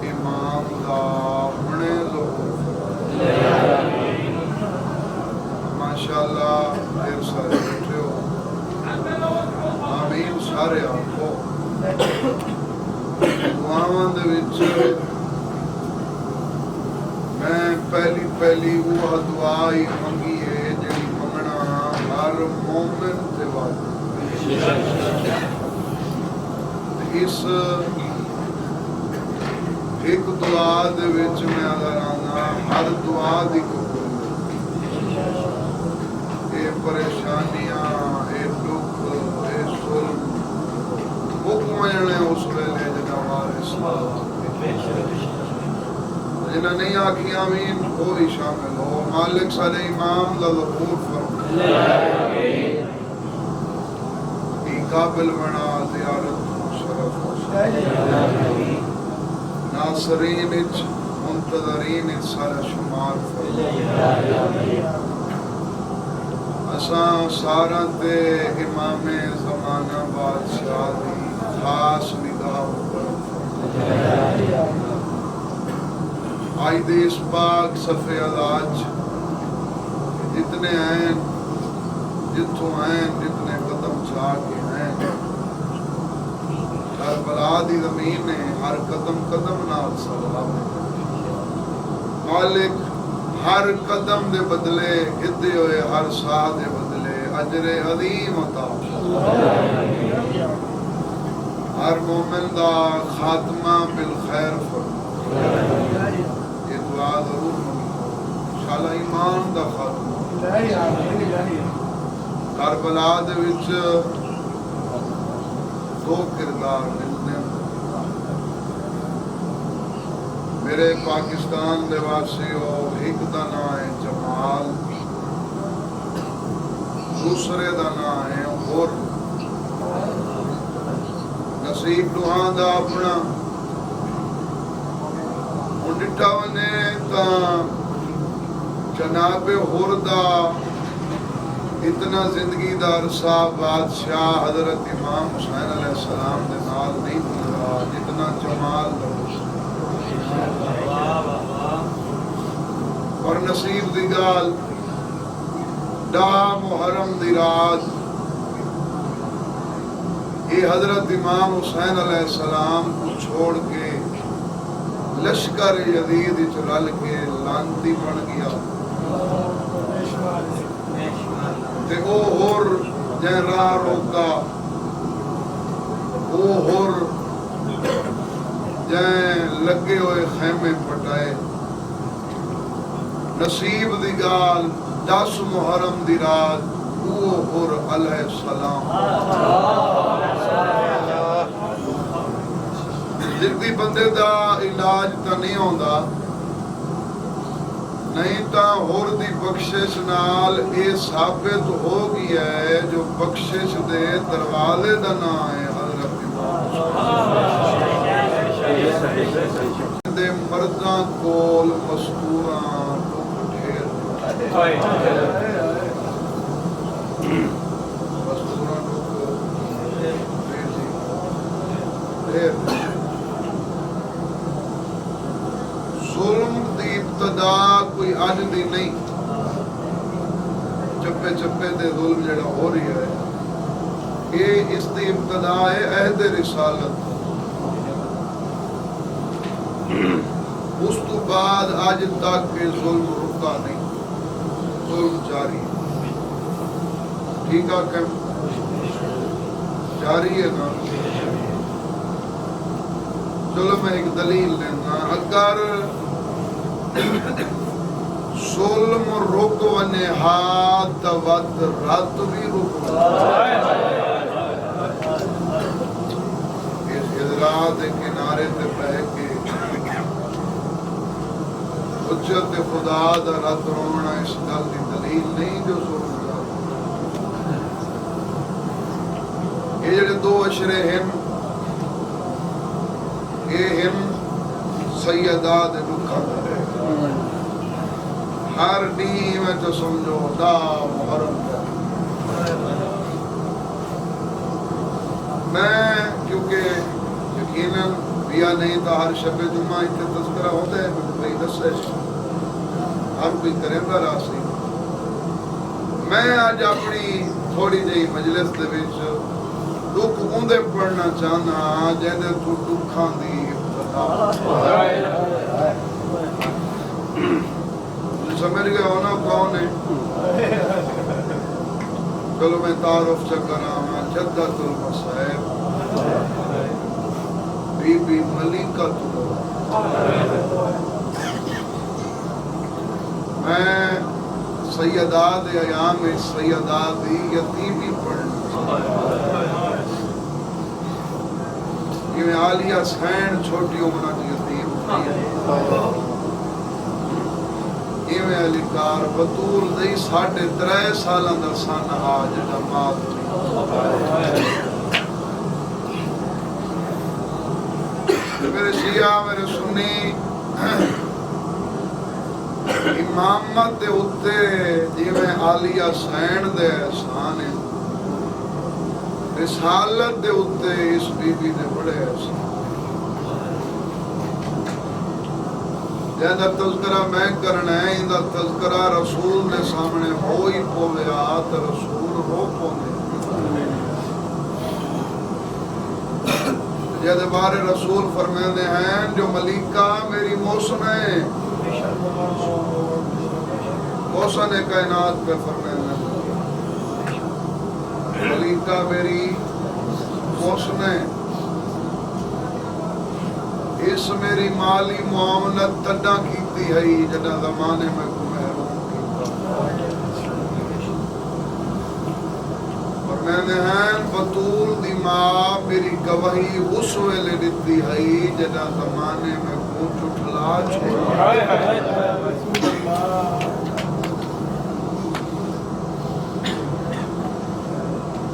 इमाम दा हुणे माशाअल्लाह ढेर सारे बैठे हो। आमीन सारे आखो। दुआवां दे विच मैं पहली वो दुआ ही मंगी है जिहड़ी मंगना हर मोमिन ते वाजिब। इस एक दुआ दे विच मैं अदाराना हर दुआ दी ये परेशानियां, ये दुख, ये जुल्म मुक जाने उस वेले जिन्हें नहीं आखी आमीन वो भी शामिल हो। मालिक सारे इमाम दा गफूर फरमा काबिल बना ज़ियारत शरफ नासरीन इच मुंतज़रीन इच सारा शुमार असा सारा ते इमाम ज़माना बादशाह दी खास निगाह आज दे इस पाक सफ़े अलाज जितने हैं जितों हैं जितने कदम चा के हैं करबला दी ज़मीन है हर कदम कदम नाल सलाम मालिक हर कदम दे बदले हिदे होए हर साह दे बदले अजरे अज़ीम अता हर मोमिन दा खात्मा बिल खैर फरमा। ये दुआ जरूर इंशाअल्लाह ईमान दा खात्मा। करबला दे विच दो किरदार मिलने मेरे पाकिस्तान दे वासियों। एक दा नाम है जमाल, दूसरे दा नाम है और नसीब दुहां दा अपना डिठा वने जनाबे होर दा इतना जिंदगी दा अरसा बादशाह हजरत इमाम हुसैन अलैहिस्सलाम दे नाल नहीं मिलता जितना जमाल और नसीब दी गाल डा मुहर्रम दी रात ये हजरत इमाम हुसैन अलैहिस्सलाम को छोड़ के लश्कर यजीद विच रल के लानती बन गया ते ओ होर जै राह रोका ओ होर जै लगे हुए खैमे पटाए। नसीब दी गाल 10 मुहर्रम दी रात ओ होर अलैहिस्सलाम जिंदगी बंदे दा इलाज तो नहीं होंदा नहीं तो होर दी बख्शिश नाल ये साबित हो गया है जो बख्शिश दे दरवाजे दा नाम है हजरत दे मर्दां कोल मस्तूरां ढेर मस्तूरां ढेर जुल्म दी इब्तदा कोई अज दी नहीं चप्पे चप्पे दे जुल्म जड़ा हो रही है ये इसकी इब्तदा है अहद रिसालत। उस तो बाद आज तक के जुल्म रुका नहीं जुल्म जारी ठीक है जारी है ना। चलो मैं एक दलील लेना अगर जुल्म रुक वने हाथ वत रत भी रुक इस इजरात के किनारे पे बह के हुज्जत खुदा दा रत रोना इस गल की दलील नहीं जो जुल्म ये जेडे दो अशरे हैं ये हैं सैयदा दे दुखा हर डी में तो समझो दा मुहर्रम मैं क्योंकि यकीनन या नहीं तो हर शबे जुम्मा इतने तस्करा होता है भाई दसे हर कोई करेगा रासी। मैं आज अपनी थोड़ी जी मजलिस दे विच दुख उंदे पढ़ना चाहना जिहदे तू दुखां दी समझ गए हो ना कौन है? चलो मैं तारुफ च करा जद्दतुल मसाइब बीबी मलिका तुल। मैं सैयदात अयाम सैयदात दी यतीमी पढ़ना जिवें आलिया सैन छोटी उम्र च यतीम इवें अलीकार बतूल दी 3.5 सालां दा सन आ जेड़ा मात मेरे शिया मेरे सुन्नी इमामत दे उत्ते जिवें आलिया सैन दे एहसान है रिसालत दे उत्ते इस बीबी दे बड़े एहसान। जिहदा तज़किरा मैं करना है इंदा तज़किरा रसूल दे सामने हो ही पवेआ तो रसूल रो पौंदे। जिहदे बारे रसूल फरमाते हैं जो मलिका मेरी मौसम है मौसम कायनात पे फरमाते हैं मलिका मेरी मौसम है इस मेरी माली मुआवनत तदा कीती है जदा ज़माने में को महरूम कीता। और मैंने हैं बतूल दी मां मेरी गवाही उस वेले दिती है जदा ज़माने में को चुटला छोड़ा।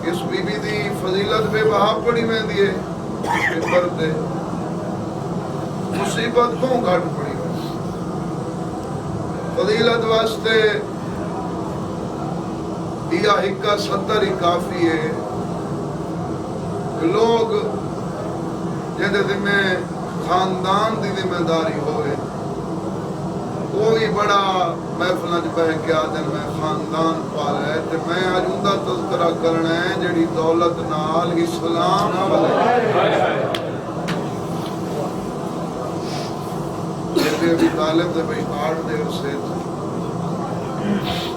इस बीबी दी फजीलत बेबहा पड़ी वेंदी है पेपर ते मुसीबत को घट पड़ी फजीलत वास्ते दिया हिक्का 70 ही काफी है। लोग जिहदे जिम्मे खानदान की जिम्मेदारी होवे वो भी बड़ा महफिल च बह के आदन मैं खानदान पाला है ते मैं अज उंदा तज़किरा करना है जिहड़ी दौलत नाल इस्लाम वाले अभी तालिब दे भाई कार्ड दे उसे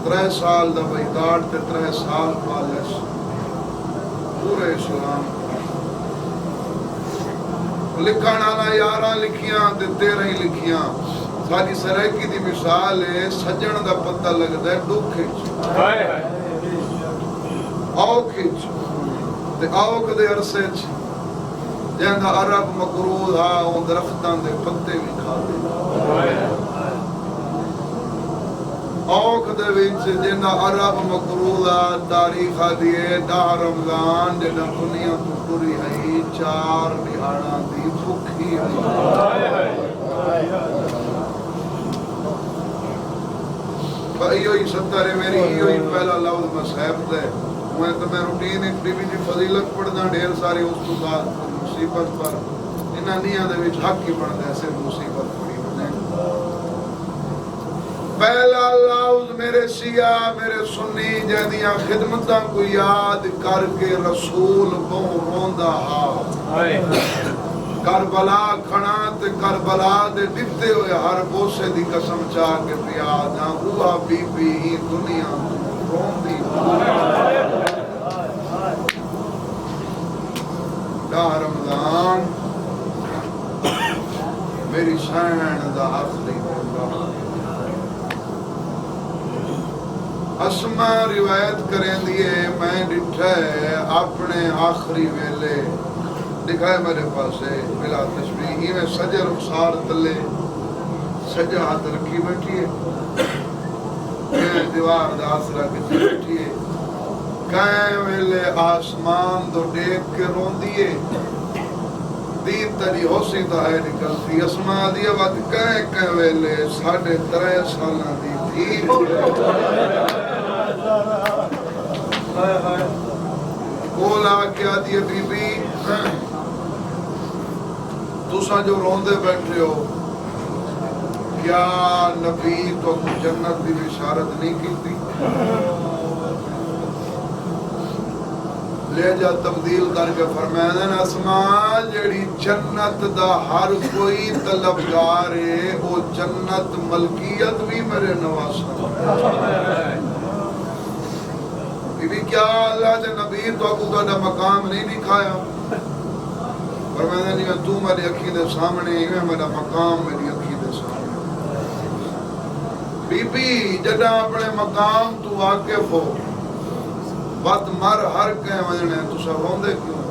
3 साल दा भाई कार्ड ते 3 साल पालस पूरे इस्लाम लिखण वाला 11 लिखियां ते 13 ही लिखियां। साडी सरैकी दी मिसाल है सजण दा पता लगदा है दुख विच औख विच ते औख दे अरसे च जिंदा अरब मकरूज हा उन दरख्तां दे पत्ते भी खादे औख दे विच जिंदा अरब मकरूज हा तारीख दी 10 रमजान जिहड़ा दुनिया तो टुरी है 4 दिहाड़ा दी भुखी है। इहो ही 70 मेरी इहो ही पहला लफ्ज मसहब दे मैं तो मैं रूटीन एक बीबी दी फजीलत पढ़ना ढेर सारे उस तो बाद मुसीबत पर इन्हां नियां दे विच हक ही बनदा ऐसे मुसीबत पड़ी बने। पहला लफ्ज मेरे सिया मेरे सुन्नी जदियां खिदमतां को याद करके रसूल को रोंदा हा करबला खड़ा ते करबला दे दिते हुए हर बोसे दी कसम चा के पिया ना हुआ बीबी ही दुनिया रोंदी। रमजान मेरी शहन दा आखिरी असमा रिवायत करेंदी है मैं डिठा अपने आखिरी वेले दिखाए मेरे पास मिला तस्वीर में सजे रुखसार तले सजा हाथ रखी बैठी है दीवार दा आसरा के बैठी है कै वेले आसमान तो देख के रोंदी है दीन तरी होसी तो है निकलती असमा दी बात कै वेले 3.5 सालां दी थी बोला क्या दी बीबी तुसा जो रोंदे बैठे हो, क्या नबी तो जन्नत की बिशारत नहीं की? ले जा तब्दील करके फरमाया असमा जेड़ी जन्नत दा हर कोई तलबगार है, वो जन्नत मलकियत भी मेरे नवासा। बीबी क्या अल्लाह दे नबी तो तुहाडा मकाम नहीं दिखाया? फरमाया नहीं तू मेरी अखी दे सामने है, मेरा मकाम मेरी अखी दे सामने। बीबी जदा अपने मकाम तू वाकिफ हो, बद मर हर कह वजने तुसा रोंदे क्यों?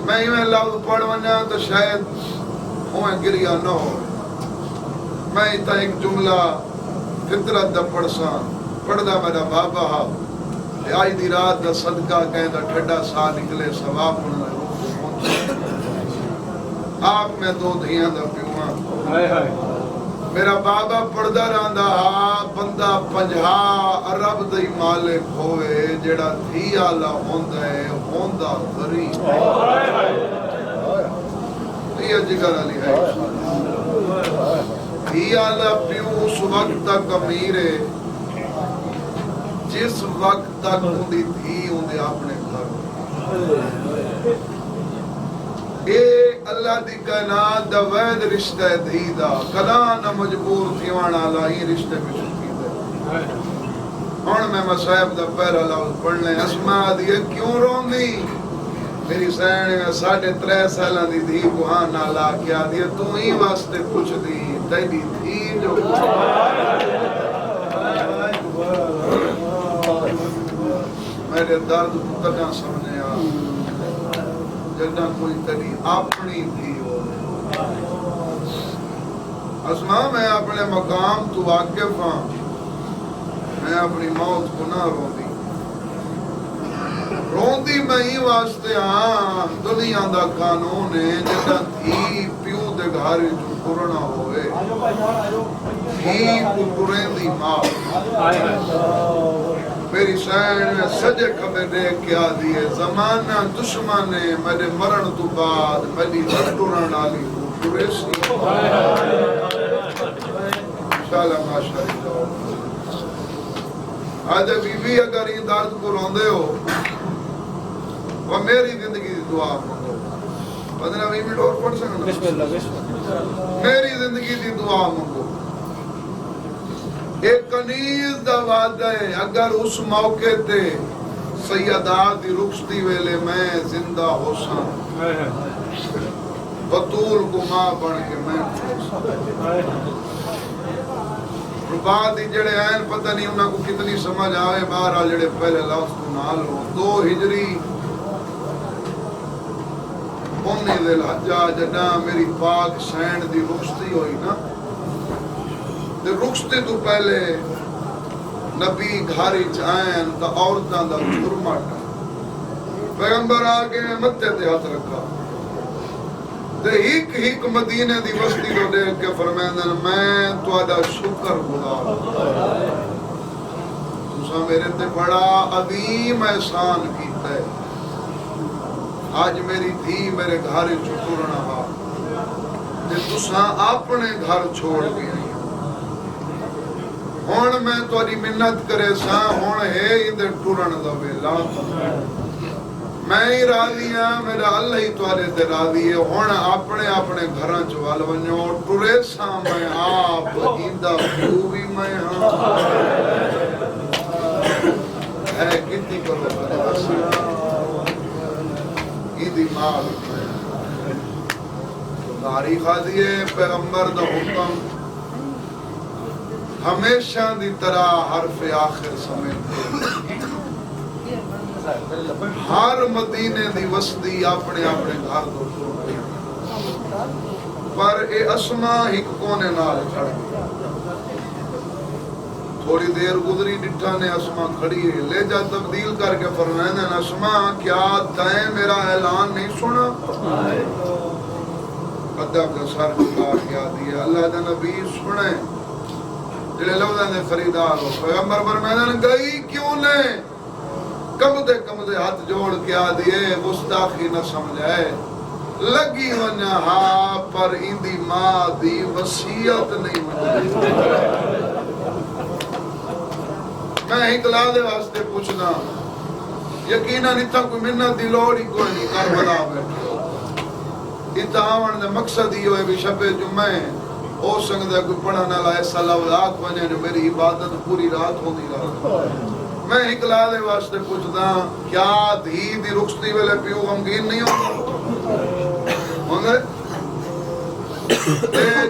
मैं इवें लफ्ज पढ़ वना तो शायद उवें गिरिया न हो। मैं इतना एक जुमला फितरत दा पढ़सा पढ़दा मेरा बाबा हा, आज दी रात दा सदका कहंदा ठड्डा सा निकले सवाब पढ़ना आप मैं दो धियां दा पिओ हाय हाय। मेरा बाबा पढ़दा रहिंदा हा, बंदा 50 अरब दा मालिक होवे, जेड़ा धी आला होंदा है होंदा गरीब। हाय हाय ये जिगर अली है। धी आला पिओ उस वक्त तक अमीर है जिस वक्त तक उनकी धी उनके अपने घर। ये अल्लाह दी कायनात दा वैद रिश्ता है धी दा, कदा न मजबूर थीवण वाला ही रिश्ते में कीता। हुण मैं मसाहिब दा पहला लफ्ज पढ़ने असमा दी क्यों रोंदी? मेरी सैन 3.5 साल दी धी को हां ना ला के आदी तू ही वास्ते पुछदी तेरी धी जो मेरे दर्द कदा समझे आ जदा कोई तेरी अपनी थी हो। असमा मैं अपने मकाम तू वाकिफ हाँ, मैं अपनी मौत को ना रोंदी। रोंदी मैं ही वास्ते हाँ, दुनिया दा कानून है जदा थी प्यू दे घर जो टुरना होवे थी को टुरेंदी मां। मेरी सैन सजे खबे देख के आ दिए जमाना दुश्मन है मेरे मरण तो बाद मेरी टुरन वाली टुरेसी शाला माशाअल्लाह। आज बीबी अगर ये दर्द को रोंदे हो वो मेरी जिंदगी की दुआ मांगो। 15-20 मिनट और पढ़ सकना बिस्मिल्लाह। मेरी जिंदगी की दुआ मांगो। एक कनीज दा वादा है अगर उस मौके ते सैयदा दी रुखसती वेले मैं जिंदा होसा बतूल को मां बन के मैं रुबात जड़े आए पता नहीं उन्हें को कितनी समझ आवे बाहर आ जड़े पहले लफ्ज को नाल हो 2 हिजरी उन्नी दिल हजा जदा मेरी पाक सैन दी रुखसती हुई ना रुखसते तो पहले नबी घर आयन तो औरतों का झुरमाटा पैगंबर आके मत्थे ते हाथ रखा ते हिक हिक मदीने दी बस्ती को देख के फरमांदन मैं तुहाडा शुक्रगुजार तुसा मेरे ते बड़ा अजीम एहसान कीता है। आज मेरी धी मेरे घर टुरना हा ते तुसा अपने घर छोड़ के आई हुण मैं तुहाडी मिन्नत करे सा हुण है इंदे टुरन दा वेला मैं ही राजी हां मेरा अल्लाह ही तुहाडे ते राजी है। हुण अपने अपने घरां च वल वञो टुरे सा मैं आप इंदा प्यू भी मैं हां है कितनी करो इंदी मां तारीख आ दिए पैगंबर दा हुक्म हमेशा दी तरह हरफ आखिर समेत हर मदीने दी वसदी अपने अपने घर दो पर ए असमा एक कोने नाल खड़ थोड़ी देर गुजरी डिठा ने असमा खड़ी है ले जा तब्दील करके फरमाया असमा क्या तय मेरा ऐलान नहीं सुना? अदब का सर झुका के दिया अल्लाह दा नबी सुने जिले लफ्ज़ां दे खरीदार हो पैगंबर फरमाया गई क्यों ने कमदे हाथ जोड़ के आ दिए गुस्ताखी न समझाए लगी वना हा पर इंदी मां दी वसीयत नहीं मनदी। मैं इकला दे वास्ते पूछना, यकीनन इतना कोई मिन्नत दी लोड़ ही कोई नहीं। करबला बैठो इतना आवन दा मकसद ही होए भी शबे जुम्मे हो सकदा कोई पढ़न वाला ऐसा लफ्ज़ आख वने जो मेरी इबादत पूरी रात होंदी रहे। मैं इकला दे वास्ते पूछदा, क्या धी दी रुखसती वेले पियो गमगीन नहीं होंदे?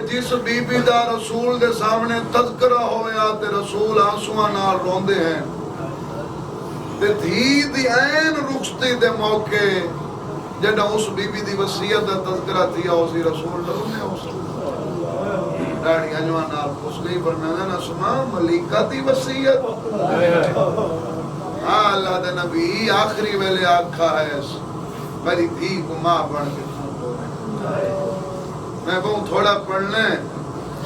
जिस बीबी दा रसूल दे सामने तज़किरा होया ते रसूल आंसुआं नाल रोंदे हैं ते धी दी ऐन रुखसती दे मौके जड़ा उस बीबी दी वसीयत दा तज़किरा थिया उसी रसूल डरने उस दाढ़ी अजवा नाल पुछ गई फरमाया ना सुना मलिका दी वसीयत। हां अल्लाह दे नबी आखिरी वेले आखा है मेरी धी को मां बन के मैं बहुत थोड़ा पढ़ना है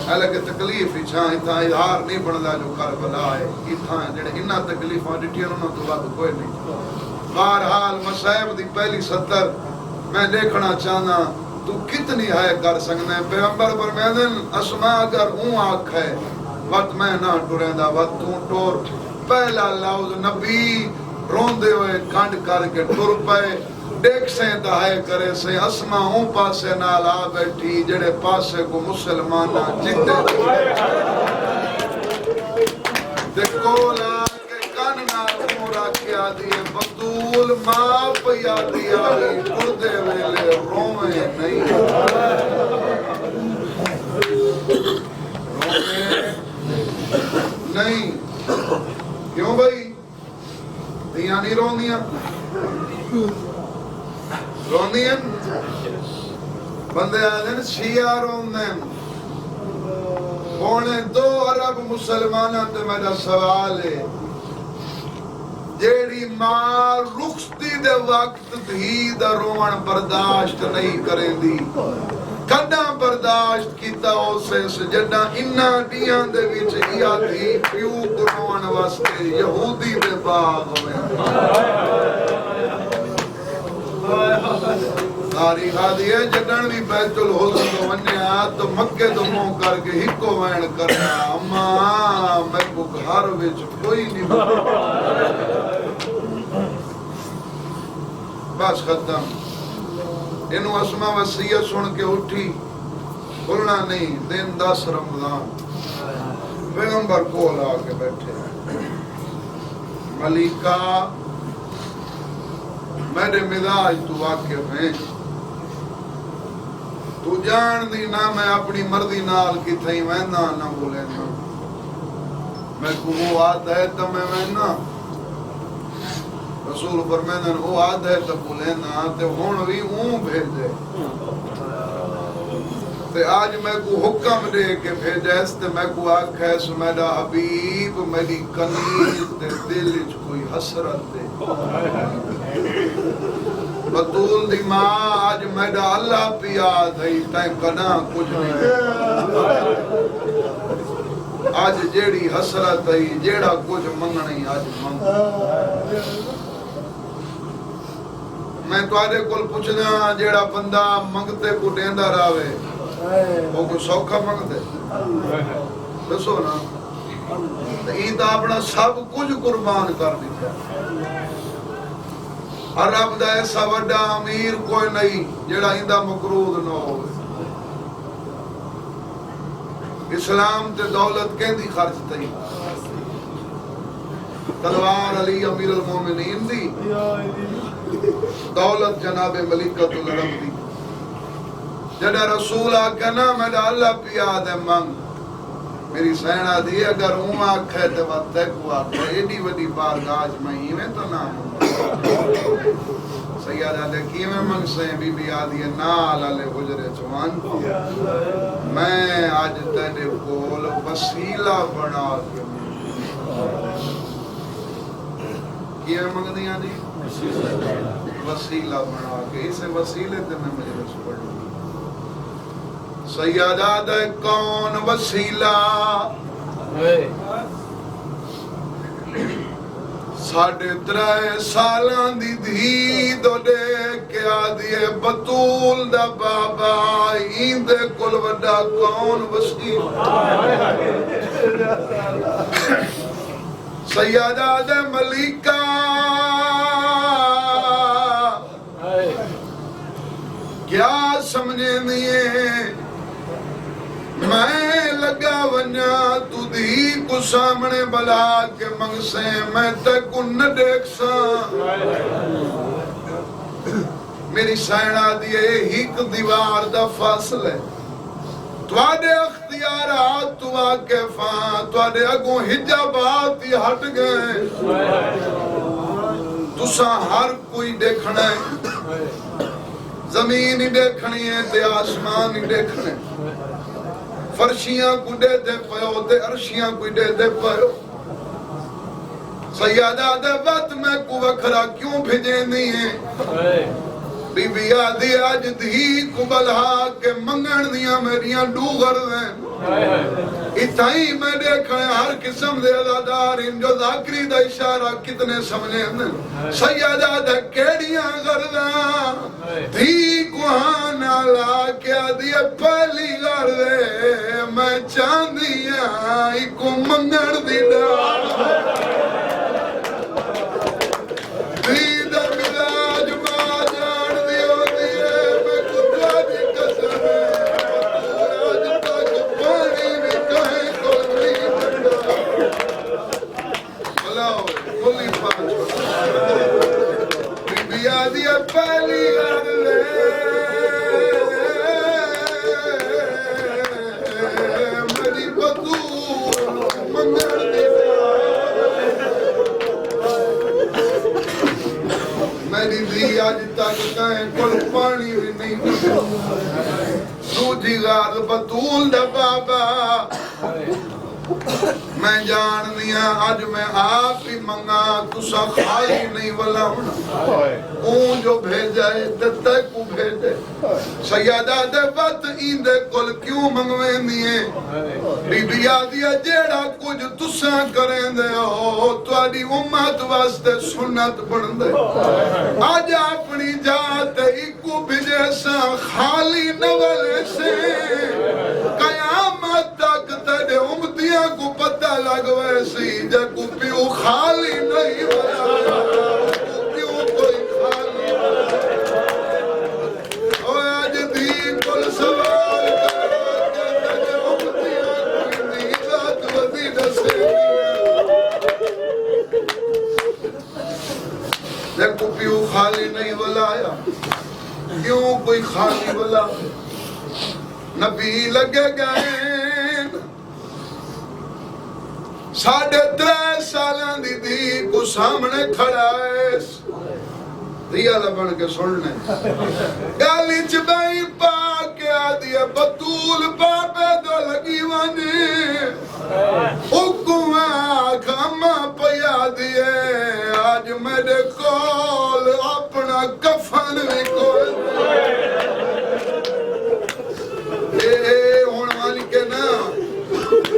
हालांकि तकलीफ इच्छा इतना इजहार नहीं बनता जो करबला है इतना जेड़े इन्ना तकलीफां दिटियां उन्हां तो वध कोई नहीं। बहरहाल मसाइब दी पहली सतर मैं देखना चाहना तू कितनी है कर सकना है। पैगंबर फरमाते अस्मा अगर ऊ आख है वत मैं ना टुरेंदा वत तू टोर। पहला लफ्ज नबी रोंदे हुए खंड करके टुर पे देख से दहाए करे से अस्मा ऊ पासे नाल आ बैठी जेड़े पासे को मुसलमाना जिते ते कोला के कान नाल मोरा क्या दिए बतूल मां पिया दिया टुरदे वेले रोवे नहीं रोवे नहीं। क्यों भाई दिया नहीं रोंदियां रोंदियां बंदे आदन शिया रोंदे होने 2 अरब मुसलमाना ते मेरा सवाल है जेड़ी मां रुखसती दे वक्त धी दा रोवण बर्दाश्त नहीं करेंदी कदा बर्दाश्त कीता उसे जड़ा इन्ना दियां दे विच इया धी प्यू रोवण वास्ते यहूदी दे बाग होवे। तारीख आदि है जडन भी बैतुल हुज़्न तो वन्या तो मक्के तो मुंह करके हिको वैन करना अम्मा मैं को घर विच कोई नहीं बस खत्म। इनु अस्मा वसीयत सुन के उठी बोलना नहीं दिन 10 रमजान पैगंबर कोल आके बैठे मलिका मेरे मिजाज तू वाकिफ है तू जान दी ना मैं अपनी मर्जी नाल किथे वहना ना बोले ना मैं को वो आद है तो मैं वहना रसूल फरमाते वो आद है तो बोले ना ते हुन भी ऊ भेजे ते आज मैं को हुक्म दे के भेजे ते मैं को आखे सो मेरा हबीब मेरी कनीज दे दिल विच कोई हसरत दे बतूल दी मां आज मेरा अल्लाह पिया थई तै कना कुछ नहीं आज जेड़ी हसरत है जेड़ा कुछ मंगनी आज मंग। मैं तुहाडे कोल पुछदा जेड़ा बंदा मंगते को देंदा रावे वो को सौखा मंगदे दसो ना ई तो अपना सब कुछ कुर्बान कर दिता। अरब दा ऐसा बड़ा अमीर कोई नहीं जेड़ा इंदा मकरूद ना हो। इस्लाम ते दौलत केंदी खर्च तई तलवार अली अमीर अल मोमिनीन दी दौलत जनाबे मलिकतुल अरब दी जड़ा रसूल आके ना मेरा अल्लाह पिया दे मंग मेरी सैना दी अगर ऊ आखे ते वते को आखे एडी वडी बारगाह में इवें तो ना सैयदा दे कीवें मंग से बीबी आदी ना लाले गुजरे जवान मैं आज तेरे कोल वसीला बना के कीवें मंगदियां दी वसीला बना के इसे वसीले ते मैं मजलिस पढ़ूं। सैयदा दे कौन वसीला साढ़े 3 सालां दी धी दोडे क्या दिए बतूल दा बाबा इंदे कोल वड्डा कौन वसी सैयदा दे मलिका क्या समझे दिए मैं लगा वन्या तू धी को सामने बला के मंगसे मैं तक न देख सा मेरी सैना दिए हिक दीवार दा फासले तुआडे अख्तियारात तुआ के फा तुआडे अगों हिजाबात ही हट गए तुसा हर कोई देखना है जमीन ही देखनी है ते आसमान ही देखने फर्शियां कुडे दे पयो ते अर्शियां कुडे दे पयो सैयदा दे वत में को वखरा क्यों भेजेंदी है बीबी आदि अज धी को बलहा के मंगण दियां मेरियां डूगर दे इताई मैं देखा हर किस्म दे अदादार इन जो जाकरी दा इशारा कितने समझे सैयदा दे केड़ियां गरदा धी को ना ला के आदि पहली गरदे मैं चांदी इको मंगण दी डाल धी दा मिजाज मां जान दी होंदी है मैं कुत्ता दी कसम आज तक पानी भी कहे को नहीं बंदा भला बोली पांच बीबी आदि पहली गरदे आज तक कहीं कोई पानी भी नहीं दूजी गाल बतूल दा बाबा मैं जान दिया आज मैं आप ही मंगा तुसा खाली नहीं वाला जो भेजा है ते को भेजे सैयदा दे वत इंदे कोल क्यों मंगवेंदी है बीबी आदि जेड़ा कुछ तुसा करेंदे हो तुहाडी उम्मत वास्ते सुन्नत बनदे आज अपनी जात इको भेजे सा खाली न वाले से कयामत तक तेरे उम्मतियां को पता लगवे सी जे को पियो खाली नहीं वाला क्यों कोई खाली ओ आज दी कुल सवाल करो के तेरे उम्मतियां को दी जात वदी दसे जे को पियो खाली नहीं वाला आया क्यों कोई खाली वाला नबी लगे गए 3.5 सालां दी धी को सामने खड़ा है दिया बन के सुनने गाली च बई पा के आदि बतूल पापे दो लगी वने हुकुम खामा पया दिए आज मेरे कोल अपना कफन भी कोल हुण वाली के ना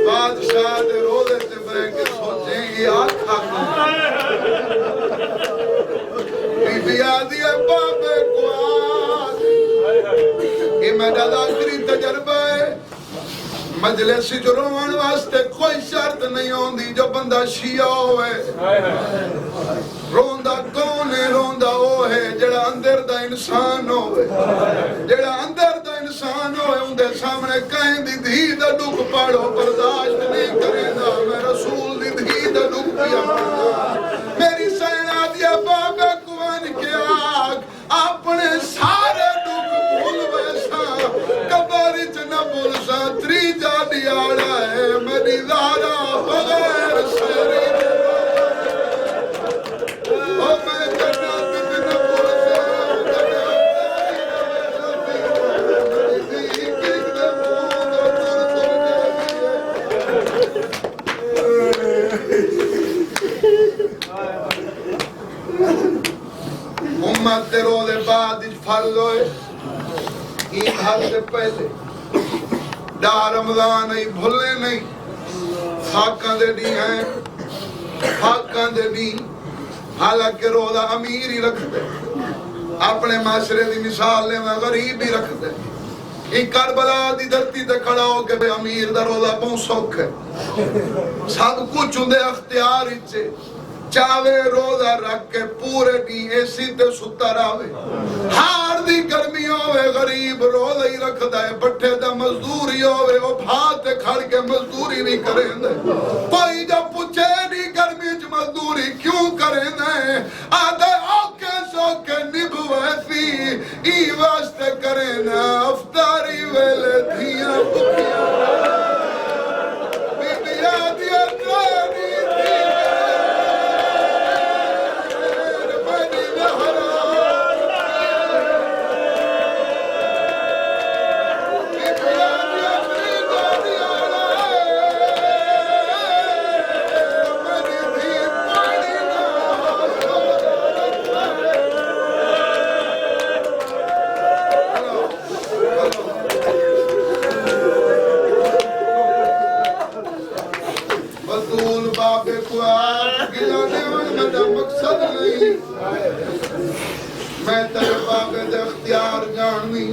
बादशाह दे रोज़े ते बैठ के सोचेंगे आखा बीबी आदि बाबे को ये मेरा आखिरी तजर्बा है मजलिस च रोवन वास्ते कोई शर्त नहीं होंदी जो बंदा शिया होवे रोंदा कौन है रोंदा वो है जेड़ा अंदर दा इंसान होवे जेड़ा अंदर दा इंसान होवे उनके सामने कहीं दी धी दा दुख पाड़ो बर्दाश्त नहीं करेगा मैं रसूल दी धी दा दुख पिया मेरी सैना दिया बाबे कुआन के आग अपने सारे दुख भूल वैसा कबर च न भूल सा त्रीजा दियाड़ा है मेरी दारा बगैर सेरी तेरो दे बाद फर्ज होए ईद हज से पहले डा रमजान नहीं भूले नहीं फाका दे दी है फाका दे दी हालांकि रोजा अमीर ही रखते, अपने माशरे की मिसाल ले गरीब ही रखते। करबला दी धरती ते खड़ा हो के अमीर दा रोजा बहुत सौख है, सब कुछ उनके अख्तियार विच, चावे रोजा रख के पूरे दी एसी ते सुता रहे, हार दी गर्मी होवे गरीब रोजा ही रखदा है, पट्ठे दा मजदूर ही होवे वो भात खड़ के मजदूरी भी करेंदे। कोई जब पूछे दी गर्मी च मजदूरी क्यों करेंदे, आदे औके सौके निभवैसी ई वास्ते करेंदे, अफ्तारी वेले धियां भुखियां बीबिया दिया त्रानी मैं तेरे बाबे दे अख्तियार जाननी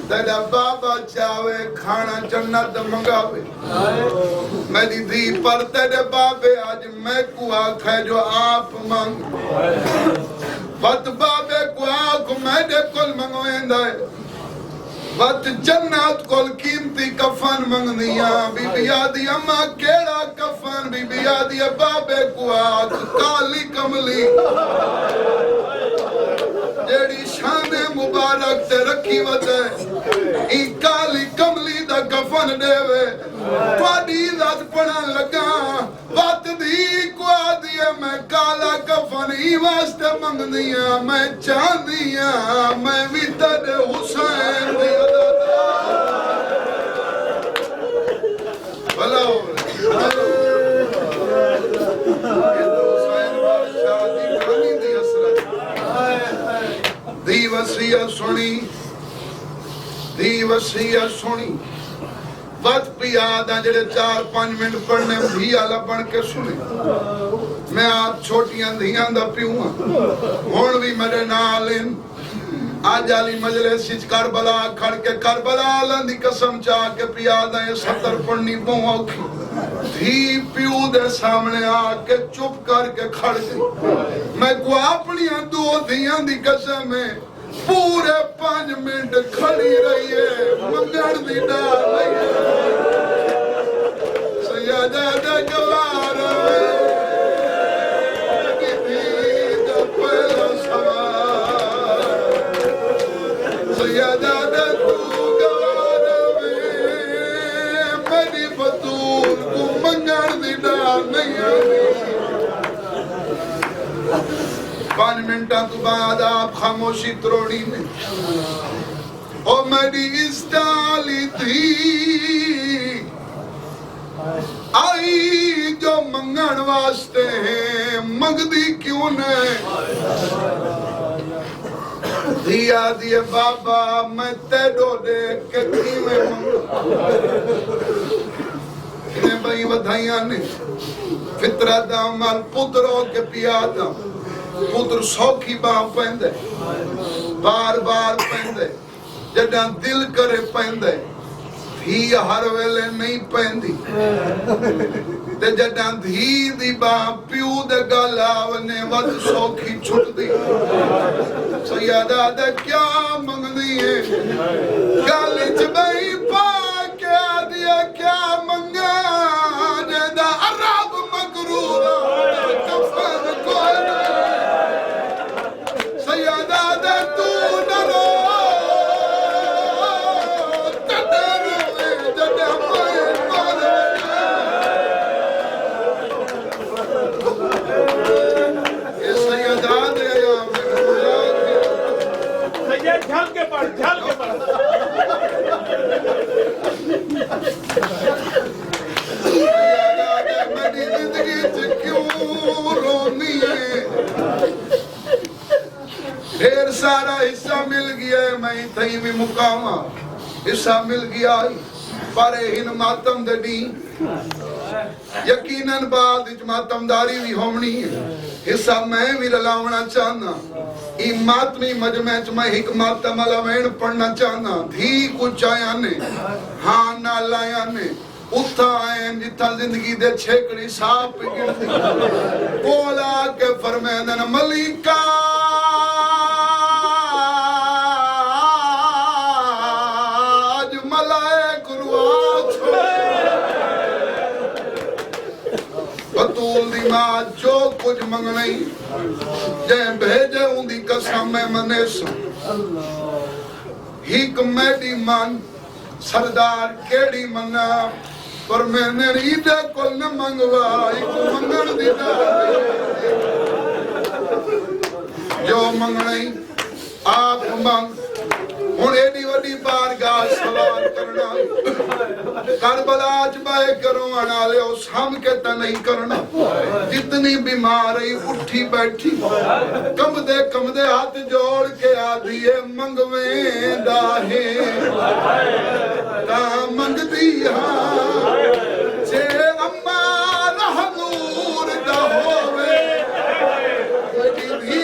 तेरा बाबा चावे खाना जन्नत मंगावे मेरी धी पर तेरे बाबे आज मैं को आखे जो आप मंग बत बाबे को आख मेरे कोल मंगवेंदा बत जन्नत कोल कीमती कफन मंगनिया बीबी आदि अम्मा केड़ा कफन बीबी आदि बाबे को आख काली कमली जेड़ी शान मुबारक ते रखी वते ई काली कमली दा कफन देवे तुहाडी इज्जत पढ़न लगा वत दी को दिए मैं काला कफन ई वास्ते मंगदियां मैं चाहदियां मैं भी तेरे हुसैन दी भला दी वसीयत सुनी, दी वसीयत सुनी बत पिया जेड़े 4-5 मिनट पढ़ने भी आला बन के सुने। मैं आप छोटियां धियां दा प्यू हुण भी मेरे नाल आज आली मजलिस करबला खड़ के करबला दी कसम चाह के पिया दा 70 पढ़नी बहुत औखी धी प्यू दे सामने आके चुप करके खड़ गई। मैं को अपनी 2 धियां दी कसम है पूरे 5 मिनट खड़ी रही है मंगण दी डाल सैयदा दे जवार सैयदा दे तू गवार मेरी बतूल तू मंगण दी डाल नहीं 5 मिनटा तो बाद आप खामोशी त्रोड़ी ने ओ मेरी इस्ताली थी आई जो मंगण वास्ते है मंगदी क्यों ने दिया दिए बाबा मैं तेडो देख के किवें मंगा भाई बधाइयां ने फितरा दा माल पुत्रों के पिया दा पुत्र सौखी बाह पैंदे बार बार पैंदे जड़ा दिल करे पैंदे धी हर वेले नहीं पैंदी ते जड़ा धी दी बाह प्यू दे गल आवने वध सौखी छुटदी सैयदा दे क्या मंगदी है गल च बई पा के आदिया क्या मंगा जेदा अरब मगरूर कफन कोई सैयदा दे तू डरो तडरो जड़ा पे पर ये सैयदा दे सैयद झल के पढ़ सैयदा दे मेरी जिंदगी च क्यों रोनी है ढेर सारा हिस्सा मिल गया मैं थई भी मुकामा हिस्सा मिल गया पर इन मातम दे दी यकीनन बाद विच मातमदारी भी होनी है, हिस्सा मैं भी रलावना चाहना। ई मातमी मजमे च मैं एक मातम अलवेण पढ़ना चाहना। धी कुछ आया ने हाँ ना लाया ने उथा आए जिथा जिंदगी दे छेकड़ी साफ गिनती बोला के फरमाया मलिका आज मलाए गुरुआछ बतूल दी मां जो कुछ मंगनी जे भेजे उंदी कसम मैं मनेस हिक मेडी मन सरदार केड़ी मना पर मैंने रीदे कोल न मंगवाई को मंगण दी जो मंगनी आप मंग हुण एडी वडी बारगाह सवाल करना करबला च बाए करो वाले ओ साम के त नहीं करना जितनी बीमार है उठी बैठी कमदे हाथ जोड़ के आदिए मंगवेंदा है ता मंगदी हां जे अम्मा रहनूर दा होवे दी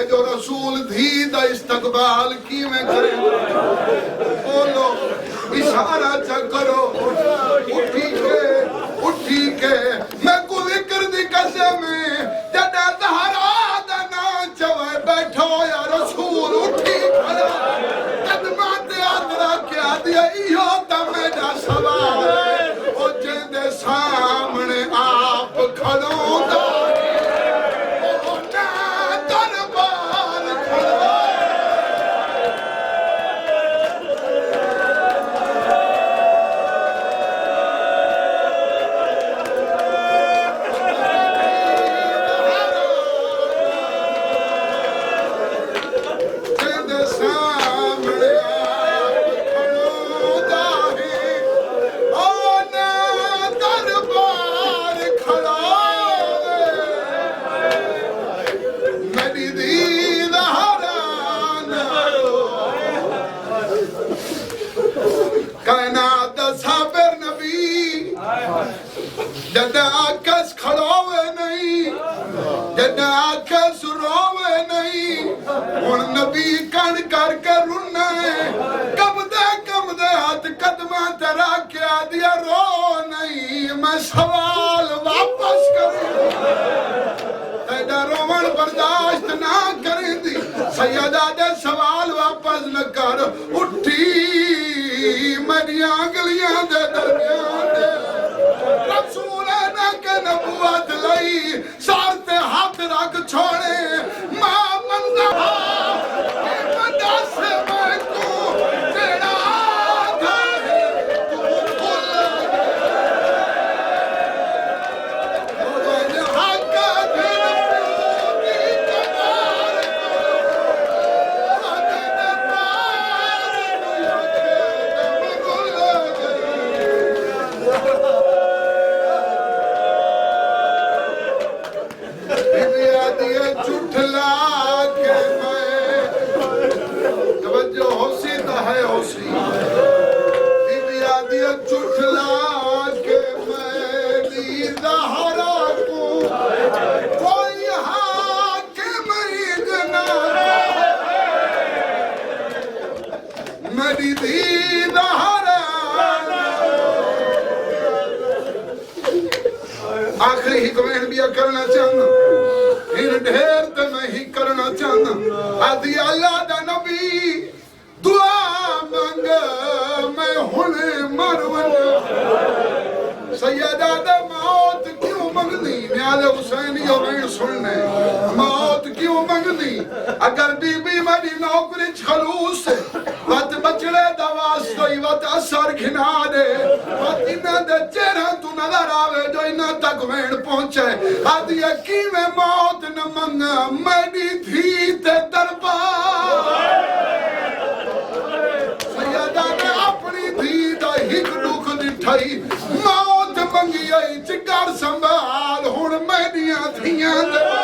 जो रसूल धी दा इस्तकबाल किवें करे बोलो इशारा च करो उठी के मैं को जिक्र दी कसम जदा तहरा दा ना चवे बैठो या रसूल उठी खड़ा कदमां ते हाथ रखया दिया इहो ता मेरा सवाल ओ जेदे सामने आप खड़ोंदा सवाल वापस कर रोवण बर्दाश्त ना करेंदी सैयदा दे सवाल वापस न कर उठी मेरिया गलियां दे दरमियान दे रसूल ने के नबूवत लई सार ते हाथ रख छोड़े मां मंदा बंदा से मैं को तेरा आखिरी ही कमेंट भी करना चाहना इन ढेर तो मैं ही करना चाहना आदि अल्लाह दा नबी दुआ मंग मैं हुने मरवन सैयदा दे मौत क्यों मंगनी न्याले हुसैन यो मैं सुनने मौत क्यों मंगनी अगर बीबी मेरी नौकरी खलूस वत बचड़े दा वास्ता ही वत असर खिना दे वत इन्हां दे चेहरा तू नजर आवे जो इन्हां तक वेण पहुंचे आदि किवें मौत न मंगा मेरी थी ते दरबार सैयदा ने अपनी धी दा हिक दुख दिठाई मौत मंगी आई चिकर संभाल हुण मेरियां थियां